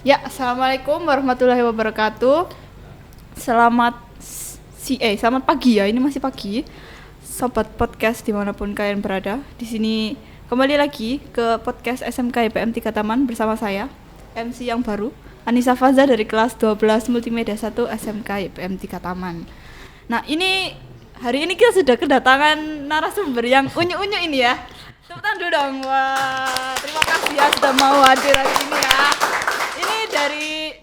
Ya, assalamualaikum warahmatullahi wabarakatuh. Selamat pagi ya. Ini masih pagi. Sobat podcast dimanapun kalian berada. Di sini kembali lagi ke podcast SMK IPM 3 Taman bersama saya, MC yang baru, Anissa Faza dari kelas 12 Multimedia 1 SMK IPM 3 Taman. Nah, hari ini kita sudah kedatangan narasumber yang unyu-unyu ini ya. Tepuk tangan dulu dong. Wah, terima kasih ya sudah mau hadir hari ini ya. Ini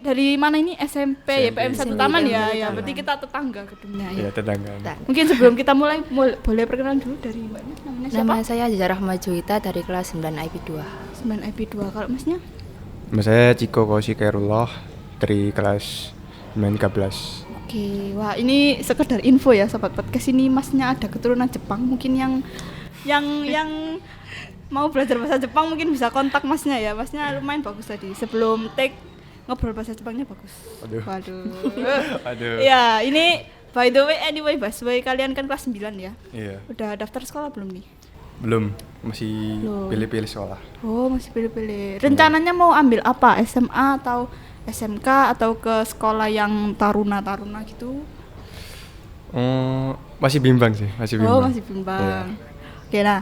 dari mana ini? SMP YPM 1 Taman ya. Ya, berarti kita tetangga gedungnya ya. Iya, tetangga. Mungkin sebelum kita mulai boleh perkenalan dulu dari Mbaknya. Namanya siapa? Nama saya Zara Rahmajuwita dari kelas 9 IP2. 9 IP2. Kalau Masnya? Nama saya Ciko Kausi Khairullah dari kelas 913. Oke, wah ini sekedar info ya sobat podcast, ini Masnya ada keturunan Jepang. Mungkin yang mau belajar bahasa Jepang mungkin bisa kontak Masnya ya. Masnya lumayan bagus tadi. Sebelum take ngobrol bahasa Jepangnya bagus. Aduh. Ya, ini by the way kalian kan kelas 9 ya? Iya. Udah daftar sekolah belum nih? Belum, masih Belum. pilih-pilih sekolah. Oh, masih pilih-pilih. Rencananya mau ambil apa? SMA atau SMK atau ke sekolah yang taruna-taruna gitu? Masih bimbang sih, masih bimbang. Oh, masih bimbang. Iya. Oke, nah.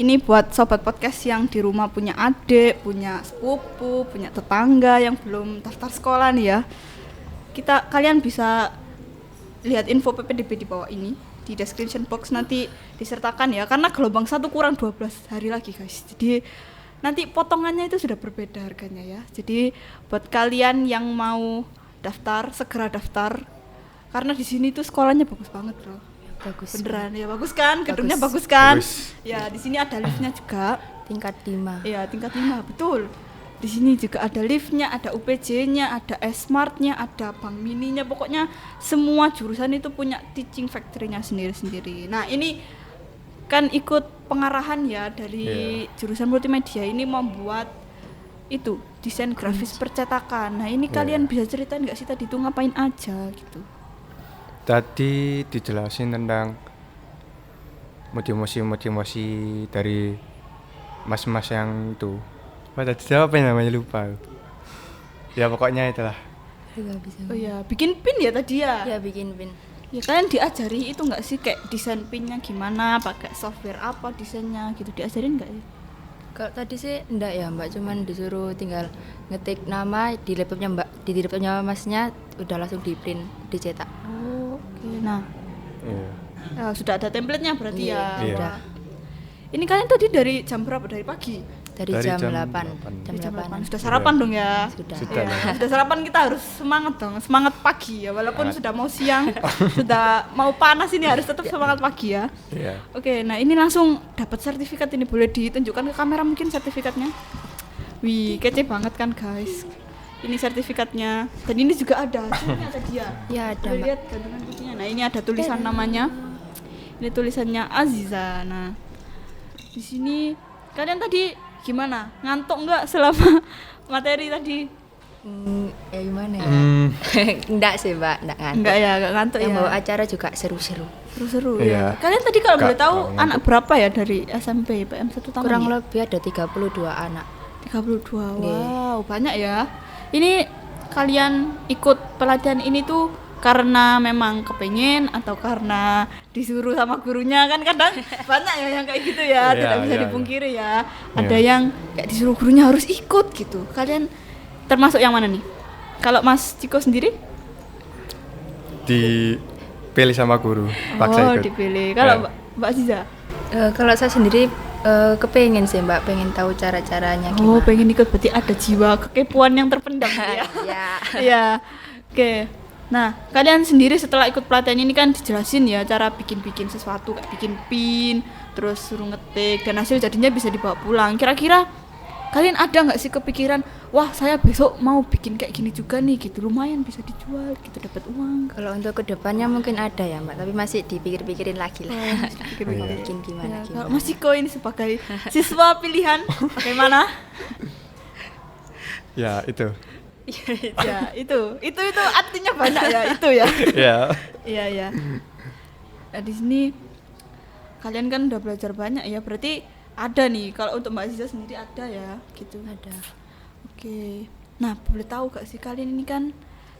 Ini buat sobat podcast yang di rumah punya adik, punya sepupu, punya tetangga yang belum daftar sekolah nih ya. Kalian bisa lihat info PPDB di bawah ini, di description box nanti disertakan ya, karena gelombang 1 kurang 12 hari lagi guys. Jadi nanti potongannya itu sudah berbeda harganya ya. Jadi buat kalian yang mau daftar, segera daftar. Karena di sini tuh sekolahnya bagus banget, Bro. Bagus. Beneran ya, bagus kan? Gedungnya bagus kan? Bagus. Ya, di sini ada liftnya juga. Tingkat 5. Iya, tingkat 5, betul. Di sini juga ada liftnya, ada UPJ-nya, ada S-Mart-nya, ada Bank Mininya. Pokoknya semua jurusan itu punya teaching factory-nya sendiri-sendiri. Nah, ini kan ikut pengarahan ya dari jurusan multimedia ini membuat itu desain grafis percetakan. Nah, ini kalian bisa ceritain nggak sih tadi itu ngapain aja gitu? Tadi dijelasin tentang motivasi dari mas-mas yang itu. Siapa yang namanya lupa. Ya pokoknya itulah. Enggak bisa. Oh ya, bikin pin ya tadi ya? Ya bikin pin. Ya kalian diajari itu nggak sih kayak desain pinnya gimana, pakai software apa desainnya gitu, diajarin nggak ya? Kalau tadi sih enggak ya Mbak, cuman disuruh tinggal ngetik nama di laptopnya Mbak, di laptopnya Masnya udah langsung di print, dicetak. Oh, oke. Nah, Iya. sudah ada template-nya berarti Iya, ya. iya. Wah. Ini kalian tadi dari jam berapa? Dari pagi? Dari Dari jam jam 8. 8. Jam Jam 8. Sudah sarapan dong ya? Sudah. Sudah. Ya, sudah sarapan, kita harus semangat dong, semangat pagi ya, walaupun sudah mau siang, sudah mau panas ini harus tetap semangat pagi ya. Iya. Oke, nah ini langsung dapat sertifikat, ini boleh ditunjukkan ke kamera mungkin sertifikatnya. Wih, kece banget kan guys. Ini sertifikatnya. Dan ini juga ada hasilnya tadi ya. Ya ada Boleh Mbak. lihat gantungan kuncinya. Nah, ini ada tulisan namanya. Ini tulisannya Aziza. Nah, di sini kalian tadi gimana? Ngantuk nggak selama materi tadi? Ya gimana ya? Enggak sih Mbak, enggak ngantuk. Enggak ya, enggak ngantuk Yang ya. bawa acara juga seru-seru. Seru-seru Iya. ya. Kalian tadi kalau boleh Nggak tahu ngantuk. anak berapa ya dari SMP IPM 1 Taman? Kurang ya? lebih ada 32 anak. 32. Nggih. Wow, banyak ya. Ini kalian ikut pelatihan ini tuh karena memang kepengen atau karena disuruh sama gurunya, kan kadang banyak ya yang kayak gitu ya, Iya, tidak bisa iya, dipungkiri ya. Iya. Ada yang kayak disuruh gurunya harus ikut gitu. Kalian termasuk yang mana nih? Kalau Mas Ciko sendiri? Dipilih sama guru, paksa ikut. Dipilih. Kalau Ya. Mbak Aziza? Kalau saya sendiri kepengen sih Mbak, pengen tahu cara-caranya gimana. Oh, pengen ikut, berarti ada jiwa kekepoan yang terpendam ya. Ya. Iya. Oke. Nah, kalian sendiri setelah ikut pelatihan ini kan dijelasin ya cara bikin-bikin sesuatu, kayak bikin pin, terus suruh ngetik dan hasil jadinya bisa dibawa pulang. Kira-kira kalian ada nggak sih kepikiran, wah saya besok mau bikin kayak gini juga nih gitu, lumayan bisa dijual gitu, dapat uang. Kalau untuk kedepannya mungkin ada ya Mbak, tapi masih dipikir-pikirin lagi lah. Bikin gimana. Kalau Mas Ciko ini sebagai siswa pilihan, bagaimana? Ya, itu. Ya itu artinya banyak ya itu ya. Ya. Iya. Nah, di sini kalian kan udah belajar banyak ya, berarti ada nih. Kalau untuk Mbak Aziza sendiri ada ya gitu. Ada. Oke. Nah, boleh tahu gak sih kalian ini kan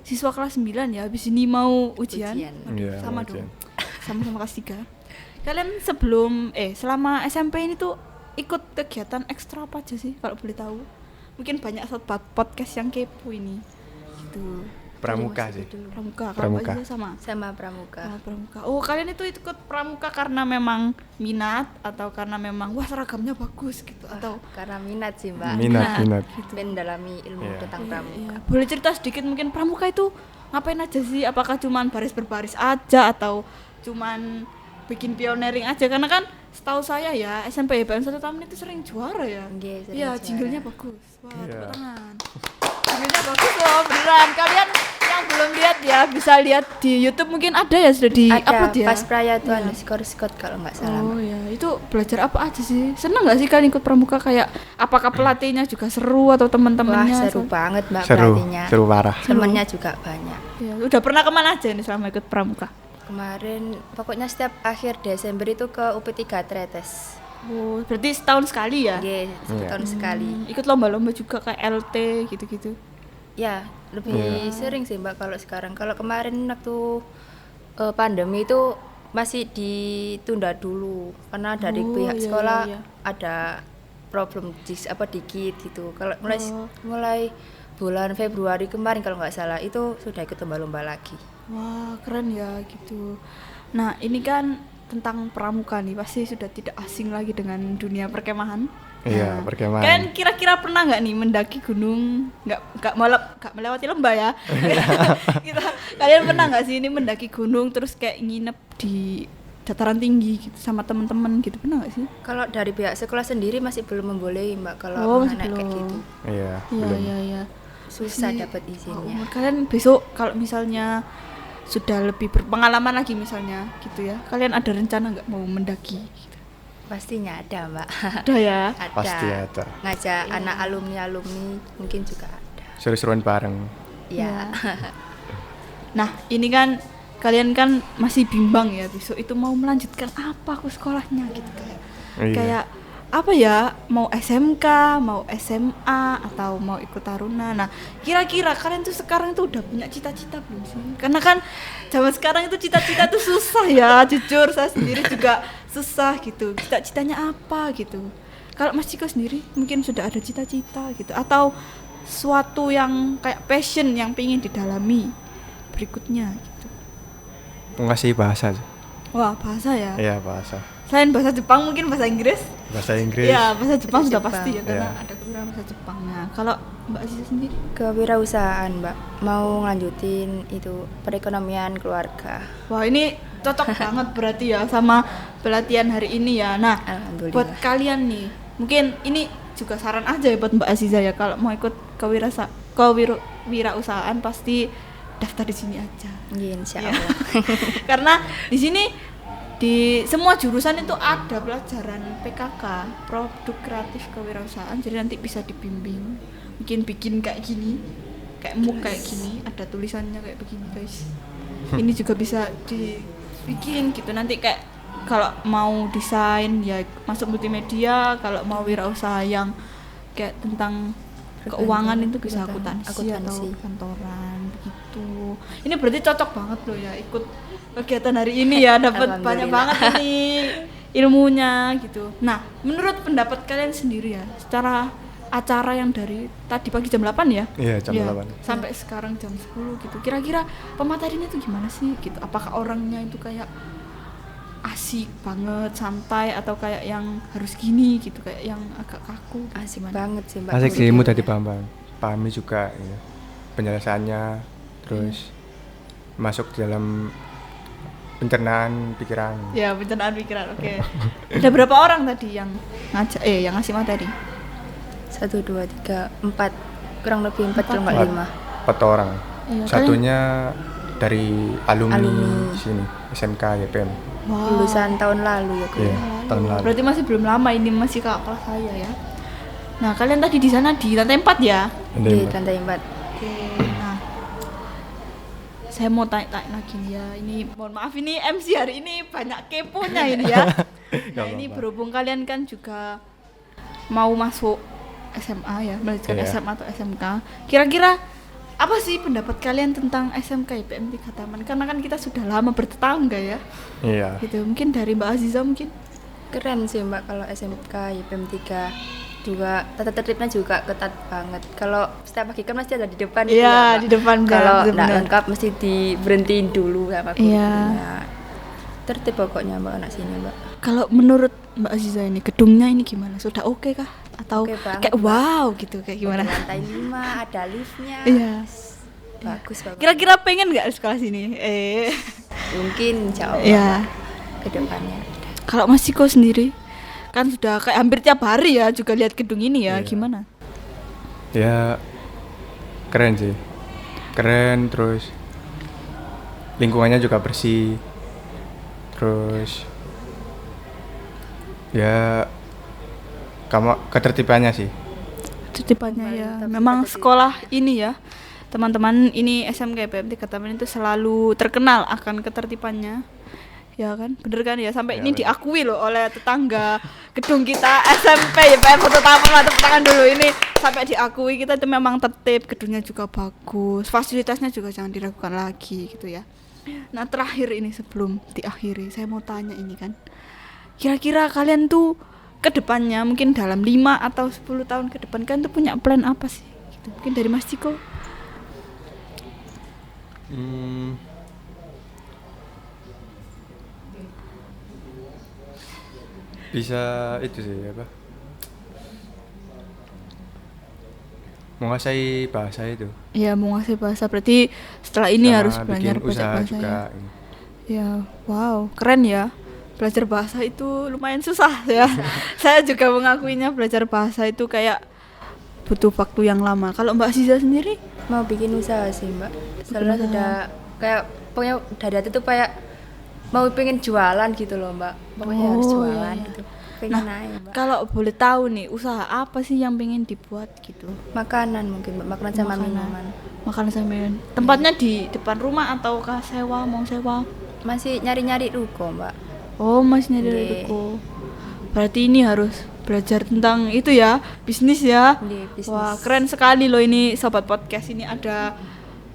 siswa kelas 9 ya, habis ini mau ujian. Waduh, Iya, sama ujian. dong. Sama-sama kelas 3. Kalian selama SMP ini tuh ikut kegiatan ekstra apa aja sih kalau boleh tahu? Mungkin banyak sobat podcast yang kepo ini. Gitu. Pramuka Dari sih. Mas Ibu dulu. Pramuka, kalau Pramuka. Mbak Aziza sama. Sama pramuka. Pramuka. Oh, kalian itu ikut pramuka karena memang minat atau karena memang wah seragamnya bagus gitu atau Karena minat sih mbak. Minat. Mendalami ilmu Iya. tentang pramuka. Iya. Boleh cerita sedikit mungkin pramuka itu ngapain aja sih? Apakah cuman baris berbaris aja atau cuman bikin pioneering aja? Karena kan setahu saya ya SMP BM 1 Taman itu sering juara ya. Nggih, sering Iya, juara. jinglenya bagus. Wah, Iya. tepuk tangan. Jinglenya bagus loh, beneran. Kalian yang belum lihat ya bisa lihat di YouTube mungkin ada ya sudah di upload Ada ya. pas praya tuh Iya. underscore Scott kalau nggak salah. Oh ya, itu belajar apa aja sih? Seneng nggak sih kalian ikut pramuka kayak apakah pelatihnya juga seru atau Wah teman-temannya? seru banget mbak Seru, pelatihnya. seru parah. Temennya juga banyak. Ya, udah pernah kemana aja nih selama ikut pramuka? Kemarin pokoknya setiap akhir Desember itu ke UP3 Tretes. Oh, berarti setahun sekali ya? Nggih, setahun sekali. Ikut lomba-lomba juga kayak LT gitu-gitu. Ya, lebih Iya. sering sih mbak kalau sekarang. Kalau kemarin waktu pandemi itu masih ditunda dulu karena dari Oh, pihak iya, sekolah iya. ada problem dikit gitu. Kalau mulai Oh. mulai bulan Februari kemarin kalau nggak salah itu sudah ikut lomba-lomba lagi. Wah, keren ya gitu. Nah, ini kan tentang pramuka nih, pasti sudah tidak asing lagi dengan dunia perkemahan. Iya, perkemahan. Kalian kira-kira pernah nggak nih mendaki gunung, nggak melewati lembah ya? Kalian pernah nggak sih ini mendaki gunung terus kayak nginep di dataran tinggi gitu sama teman-teman gitu, pernah nggak sih? Kalau dari pihak sekolah sendiri masih belum membolehi mbak kalau Oh, masih anak kayak belum. gitu. Iya, Iya, belum. iya. Susah Masih- dapat izinnya. Oh, kalian besok kalau misalnya sudah lebih berpengalaman lagi misalnya gitu ya, kalian ada rencana nggak mau mendaki? Gitu. Pastinya ada mbak. Ada ya. Ada. Pasti ada. Ngajak anak alumni mungkin juga ada. Seru-seruan bareng. Ya. Nah, ini kan kalian kan masih bimbang ya besok itu mau melanjutkan apa ke sekolahnya gitu kayak. Iya. Kayak apa ya, mau SMK, mau SMA atau mau ikut taruna. Nah, kira-kira kalian tuh sekarang tuh udah punya cita-cita belum sih? Karena kan zaman sekarang itu cita-cita tuh susah ya, jujur saya sendiri juga susah gitu. Cita-citanya apa gitu. Kalau Mas Ciko sendiri mungkin sudah ada cita-cita gitu atau suatu yang kayak passion yang pengen didalami berikutnya gitu. Menguasai bahasa. Wah, bahasa ya. Iya, bahasa. Selain bahasa Jepang mungkin bahasa Inggris. Bahasa Inggris. Iya, bahasa Jepang sudah Jepang. pasti ya karena Iya. ada kebutuhan bahasa Jepang. Nah, kalau Mbak Aziza sendiri? Kewirausahaan mbak. Mau ngelanjutin itu perekonomian keluarga. Wah, ini cocok banget berarti ya sama pelatihan hari ini ya. Nah, Alhamdulillah. buat kalian nih, mungkin ini juga saran aja ya buat Mbak Aziza ya kalau mau ikut kewirausahaan pasti daftar di sini aja. Iya, insya Iya. Allah. Karena di sini di semua jurusan itu ada pelajaran PKK, produk kreatif kewirausahaan. Jadi nanti bisa dibimbing, mungkin bikin kayak gini, kayak mug kayak gini, ada tulisannya kayak begini guys. Ini juga bisa dibikin gitu. Nanti kayak kalau mau desain ya masuk multimedia, kalau mau wirausaha yang kayak tentang keuangan itu bisa akuntansi atau kantoran begitu. Ini berarti cocok banget loh ya ikut kegiatan hari ini ya, dapat banyak banget ini ilmunya gitu. Nah, menurut pendapat kalian sendiri ya, secara acara yang dari tadi pagi jam 8 ya? Iya, jam Ya, 8. sampai sekarang jam 10 gitu. Kira-kira pematerinya tuh gimana sih gitu? Apakah orangnya itu kayak asik banget, santai atau kayak yang harus gini gitu, kayak yang agak kaku gitu, Asik gimana? banget sih mbak. Asik sih, Kuliahnya. mudah dipahami juga ya. Penjelasannya, terus masuk dalam pencernaan pikiran. Ya, pencernaan pikiran. Oke. Ada berapa orang tadi yang yang ngasih materi? 1, 2, 3, 4 kurang lebih 4 kalau nggak 5. 4 orang. Iya, Satunya dari alumni Alumni. sini, SMK YPM. Wah. Lulusan tahun lalu ya Iya, kuliah. tahun lalu. Berarti masih belum lama, ini masih kakak kelas saya ya. Nah, kalian tadi di sana di lantai 4 ya? Di lantai 4. Oke. Nah, saya mau tanya lagi nih ya. Ini mohon maaf ini MC hari ini banyak keponya ini ya. Nah, Gak ini apa-apa. berhubung kalian kan juga mau masuk SMA ya, melanjutkan Iya. SMA atau SMK. Kira-kira apa sih pendapat kalian tentang SMK IPM 3 Taman? Karena kan kita sudah lama bertetangga ya. Iya. Gitu. Mungkin dari Mbak Aziza mungkin. Keren sih Mbak kalau SMK YPM 3 juga tata tertibnya juga ketat banget. Kalau setiap pagi kan mesti ada di depan gitu Iya, ya, Mbak. di depan, Kalau benar, nggak benar. lengkap mesti diberhentiin dulu sama Iya. gurunya. Tertib pokoknya Mbak anak sini Mbak. Kalau menurut Mbak Aziza ini gedungnya ini gimana? Sudah oke kah? Atau Oke banget, kayak Mbak. wow gitu kayak gimana? Di lantai 5 ada liftnya. Iya. Bagus banget. Kira-kira pengen nggak sekolah sini? Mungkin insya Allah Iya. ke depannya. Kalau Mas Ciko sendiri kan sudah kayak hampir tiap hari ya juga lihat gedung ini ya, Iya. gimana? Ya keren sih. Keren, terus lingkungannya juga bersih. Terus ya ketertibannya sih. Tertibannya ya. Mantap, Memang tertib. sekolah ini ya, teman-teman ini SMK IPM 3 Taman itu selalu terkenal akan ketertibannya. Ya kan, bener kan ya, sampai Ya, ini bener. diakui loh oleh tetangga gedung kita SMP IPM 1 Taman lah, tepuk tangan dulu ini, sampai diakui kita itu memang tertib, gedungnya juga bagus, fasilitasnya juga jangan diragukan lagi gitu ya. Nah terakhir ini sebelum diakhiri, saya mau tanya ini kan, kira-kira kalian tuh ke depannya mungkin dalam 5 atau 10 tahun ke depan kalian tuh punya plan apa sih? Gitu. Mungkin dari Mas Ciko. Bisa itu sih apa? Menguasai bahasa itu. Ya menguasai bahasa, berarti setelah ini Sama harus belajar bikin banyak usaha bahasa juga. ya. Ya, wow, keren ya. Belajar bahasa itu lumayan susah ya. Saya juga mengakuinya belajar bahasa itu kayak butuh waktu yang lama. Kalau Mbak Aziza sendiri? Mau bikin usaha sih Mbak. Soalnya usaha. sudah kayak pokoknya dari hati tuh kayak mau pengen jualan gitu loh Mbak. Pokoknya harus Oh, jualan iya, iya. gitu. Pengen naik Mbak. Kalau boleh tahu nih, usaha apa sih yang pengen dibuat gitu? Makanan mungkin Mbak, makanan sama Makanan. minuman. Makanan sambil. Tempatnya di depan rumah atau sewa, mau sewa? Masih nyari-nyari ruko Mbak. Oh, masih nyari Nggih. ruko. Berarti ini harus belajar tentang itu ya, bisnis ya. Nggih, bisnis. Wah, keren sekali loh ini sobat podcast. Ini ada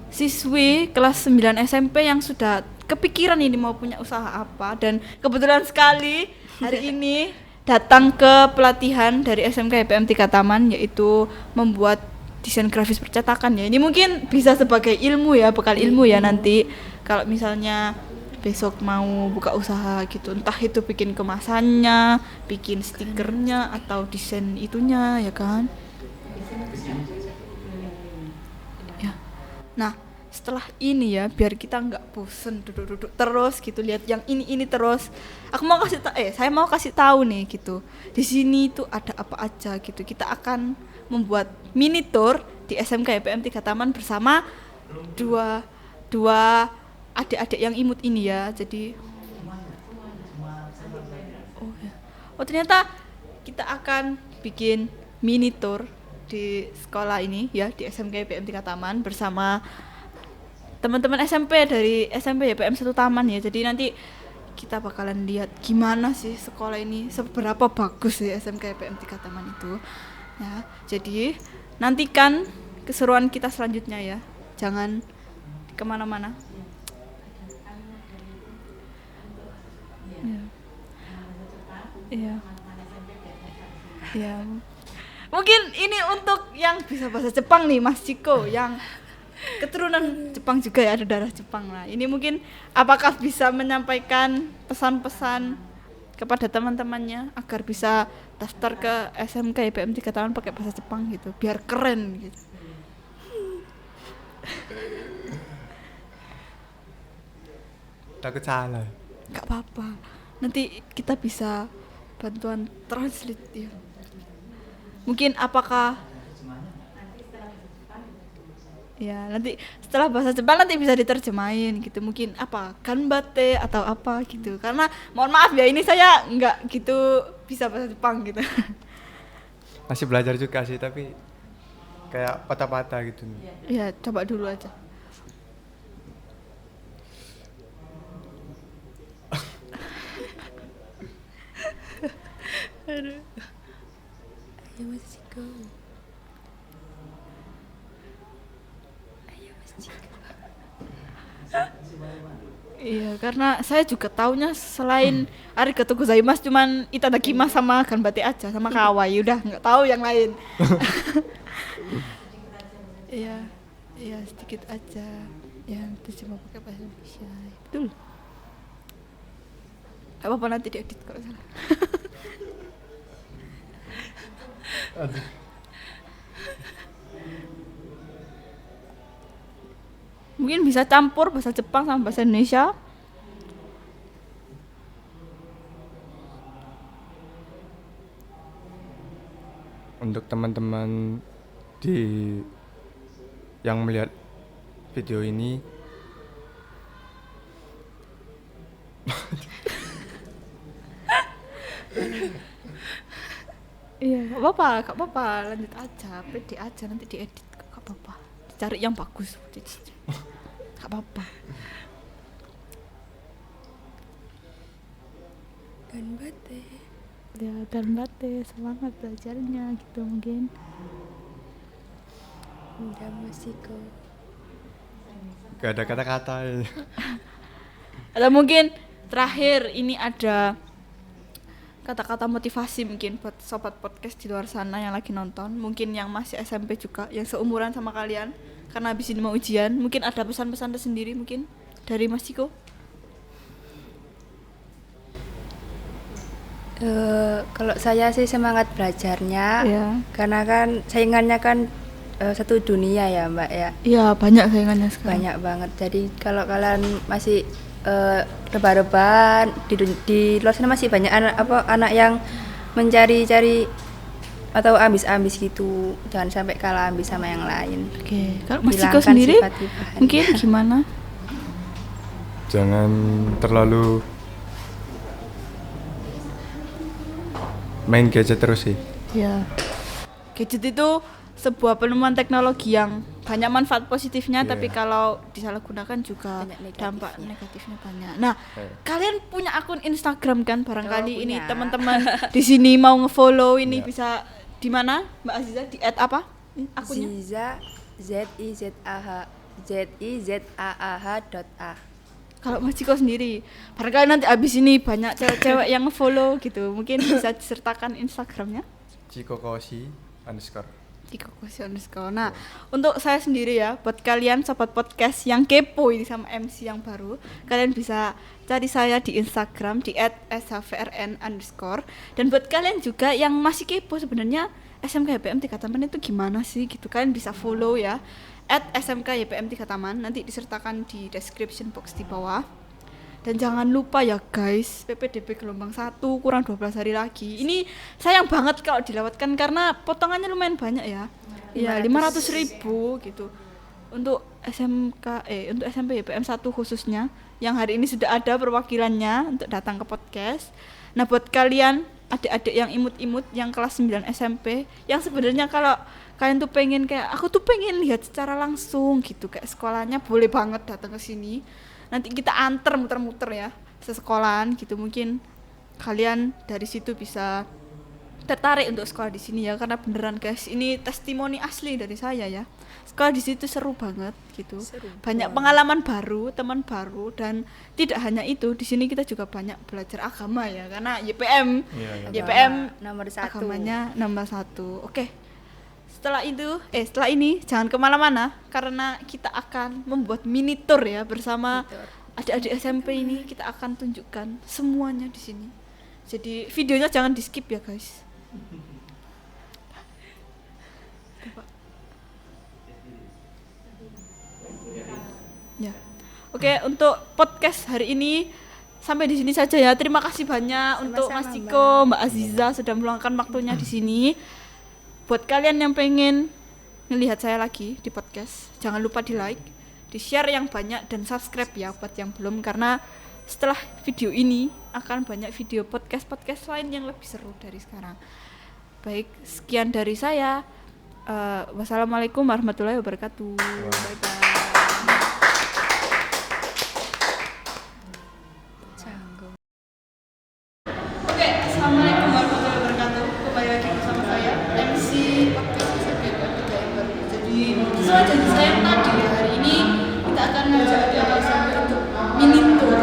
siswi kelas 9 SMP yang sudah kepikiran ini mau punya usaha apa, dan kebetulan sekali hari ini datang ke pelatihan dari SMK IPM 3 Taman, yaitu membuat desain grafis percetakan ya. Ini mungkin bisa sebagai ilmu ya, bekal ilmu ya nanti kalau misalnya besok mau buka usaha gitu, entah itu bikin kemasannya, bikin stikernya atau desain itunya ya kan ya. Nah setelah ini ya, biar kita nggak bosen duduk-duduk terus gitu lihat yang ini terus, saya mau kasih tahu nih gitu, di sini tuh ada apa aja gitu. Kita akan membuat mini tour di SMK IPM 3 Taman bersama dua adik-adik yang imut ini ya. Jadi ternyata kita akan bikin mini tour di sekolah ini ya, di SMK IPM 3 Taman bersama teman-teman SMP dari SMP IPM 1 Taman ya. Jadi nanti kita bakalan lihat gimana sih sekolah ini, seberapa bagus sih SMK IPM 3 Taman itu ya. Jadi nantikan keseruan kita selanjutnya ya, jangan kemana-mana. Iya. Iya. Mungkin ini untuk yang bisa bahasa Jepang nih, Mas Ciko, yang keturunan Jepang juga ya, ada darah Jepang lah. Ini mungkin apakah bisa menyampaikan pesan-pesan kepada teman-temannya agar bisa daftar ke SMK IPM 3 Taman pakai bahasa Jepang gitu, biar keren gitu. Takut salah. Gak apa-apa. Nanti kita bisa bantuan translate ya. Mungkin apakah ya nanti setelah bahasa Jepang nanti bisa diterjemahin gitu, mungkin apa ganbatte atau apa gitu, karena mohon maaf ya ini saya nggak gitu bisa bahasa Jepang gitu. Masih belajar juga sih, tapi kayak patah-patah gitu. Ya coba dulu aja. Ya masih go. karena saya juga taunya selain arigato gozaimasu cuman itadakimasu sama ganbate aja sama kawaii, udah nggak tahu yang lain. Iya, iya sedikit aja. Ya, terjemah pakai bahasa Indonesia. Betul. Gak apa-apa nanti diedit kalau salah. Mungkin bisa campur bahasa Jepang sama bahasa Indonesia. Untuk teman-teman di yang melihat video ini Iya, gak apa-apa, lanjut aja, pede aja nanti diedit, gak apa-apa. Cari yang bagus, gak apa-apa. Ganbate. Ya, ganbate, semangat belajarnya gitu mungkin. Udah musiko. gak ada kata-kata ya. Atau mungkin terakhir ini ada kata-kata motivasi mungkin buat sobat podcast di luar sana yang lagi nonton, mungkin yang masih SMP juga, yang seumuran sama kalian karena habis ini mau ujian, mungkin ada pesan-pesan tersendiri mungkin dari Mas Ciko. Kalau saya sih semangat belajarnya, Ya. karena kan saingannya kan satu dunia ya Mbak ya, Iya, banyak saingannya sekarang. banyak banget. Jadi kalau kalian masih rebahan di luar sana masih banyak anak yang mencari-cari atau ambis-ambis gitu, jangan sampai kalah ambis sama yang lain. Oke, kalau Mas Ciko Hilangkan sendiri sifat-sifatnya. mungkin gimana? Jangan terlalu main gadget terus sih. Ya. Gadget itu sebuah penemuan teknologi yang banyak manfaat positifnya, Iya. tapi kalau disalahgunakan juga Banyak negatifnya. dampak negatifnya banyak. Nah, Iya. kalian punya akun Instagram kan barangkali Oh, ini punya. teman-teman di sini mau ngefollow ini Iya. bisa di mana Mbak Aziza, di @apa akunnya? Ziza ZIZAAH.a. Kalau Mas Ciko sendiri, barangkali nanti abis ini banyak cewek-cewek yang ngefollow gitu, mungkin bisa disertakan Instagramnya. Cikokoshi_. Ciko Koshi _ Nah, untuk saya sendiri ya, buat kalian sobat podcast yang kepo ini sama MC yang baru, kalian bisa cari saya di Instagram di @shvrn_. Dan buat kalian juga yang masih kepo sebenarnya SMK YPM 3 Taman itu gimana sih gitu, kalian bisa follow ya @SMK YPM 3 Taman, nanti disertakan di description box di bawah. Dan jangan lupa ya guys, PPDB gelombang 1 kurang 12 hari lagi. Ini sayang banget kalau dilewatkan karena potongannya lumayan banyak ya. Iya, 500.000 gitu. Untuk untuk SMP YPM 1 khususnya yang hari ini sudah ada perwakilannya untuk datang ke podcast. Nah, buat kalian adik-adik yang imut-imut yang kelas 9 SMP yang sebenarnya kalau kalian tuh pengen kayak aku tuh pengen lihat secara langsung gitu kayak sekolahnya, boleh banget datang ke sini. Nanti kita anter muter-muter ya sesekolahan gitu, mungkin kalian dari situ bisa tertarik untuk sekolah di sini ya, karena beneran guys ini testimoni asli dari saya ya, sekolah di situ seru banget gitu, banyak pengalaman baru, teman baru, dan tidak hanya itu, di sini kita juga banyak belajar agama ya, karena YPM YPM nomor 1. agamanya nomor 1. Oke. Setelah ini jangan kemana-mana karena kita akan membuat mini tour ya bersama adik-adik SMP ini, kita akan tunjukkan semuanya di sini. Jadi videonya jangan di skip ya guys. Ya. Oke, untuk podcast hari ini sampai di sini saja ya. Terima kasih banyak untuk Mas Ciko, Mbak Aziza sudah meluangkan waktunya di sini. Buat kalian yang pengen ngelihat saya lagi di podcast, jangan lupa di like, di share yang banyak, dan subscribe ya buat yang belum, karena setelah video ini akan banyak video podcast lain yang lebih seru dari sekarang. Baik, sekian dari saya. Wassalamualaikum warahmatullahi wabarakatuh. Bye bye. Oke, assalamualaikum warahmatullahi wabarakatuh. Kembali lagi bersama saya MC podcast SMP PMTK yang baru. Jadi sesuai janji saya yang tadi ya, hari ini kita akan mengajak adik-adik SMP untuk mini tour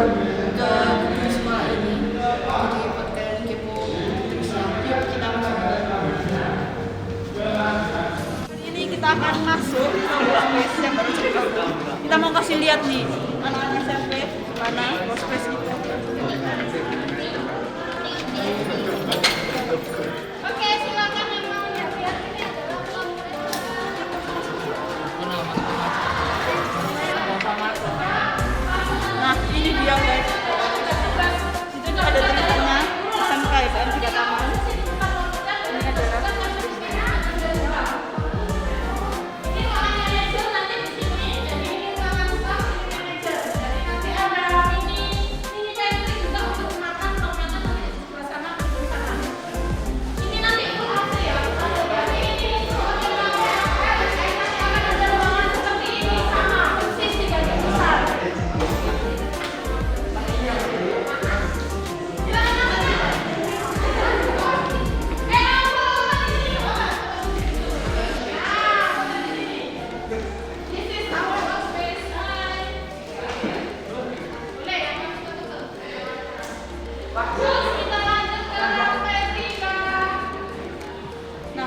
Nah,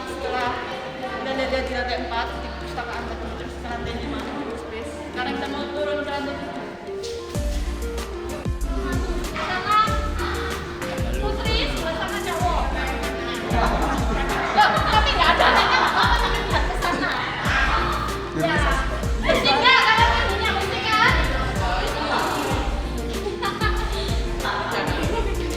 setelah udah lihat di lantai 4 di perpustakaan tadi, terus ke lantai 5 di space. Sekarang kita mau turun ke lantai 7. Putri sebelah sana cowok. Loh, tapi nggak ada anaknya, nggak apa-apa, tapi lihat ke sana. Ya, bersih nggak? Kalian mandinya bersih kan?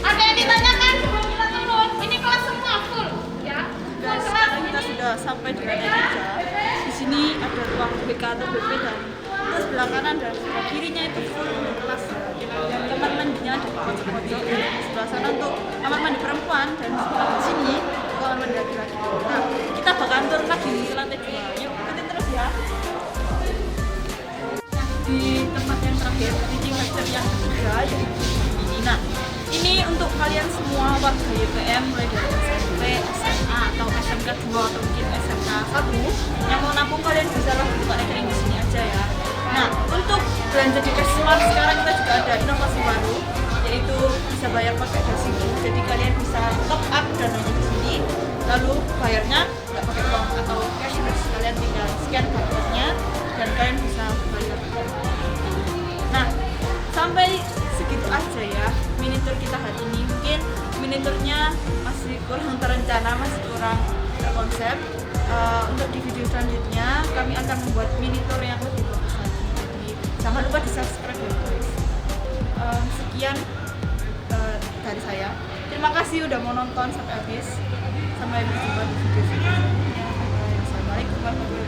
Ada yang ditanyakan sebelum kita turun? Ini kelas semua full, ya? Full kelas. Kita sudah sampai di lantai 3. Di sini ada ruang BK atau BP dan terus sebelah kanan dan sebelah kirinya itu full untuk kelas. Dan kamar mandinya ada di pojok-pojok. Sebelah sana untuk kamar mandi perempuan dan sebelah sini kamar mandi laki-laki. Nah, kita bakal turun lagi ke lantai 2. Yuk, ikutin terus ya. Di tempat yang terakhir, teaching lecture yang ketiga yaitu ini. Nah, ini untuk kalian semua warga YPM mulai dari SMP, SMA atau SMK 2 atau mungkin SMK 1 yang mau nabung, kalian bisa langsung buka rekening di sini aja ya. Nah, untuk belanja di Cash Smart sekarang kita juga ada inovasi baru, yaitu bisa bayar pakai dasiku. Jadi kalian bisa top up dananya di sini, lalu bayarnya nggak pakai uang atau cashless, kalian tinggal scan barcode-nya dan kalian bisa bayar. Nah, sampai segitu aja ya miniatur kita hari ini. Mungkin miniaturnya masih kurang terencana, masih kurang terkonsep. Untuk di video selanjutnya kami akan membuat miniatur yang lebih bagus lagi. Jadi jangan lupa di subscribe ya guys. Sekian dari saya. Terima kasih udah mau nonton sampai habis. Sampai berjumpa di video selanjutnya. Assalamualaikum warahmatullahi wabarakatuh.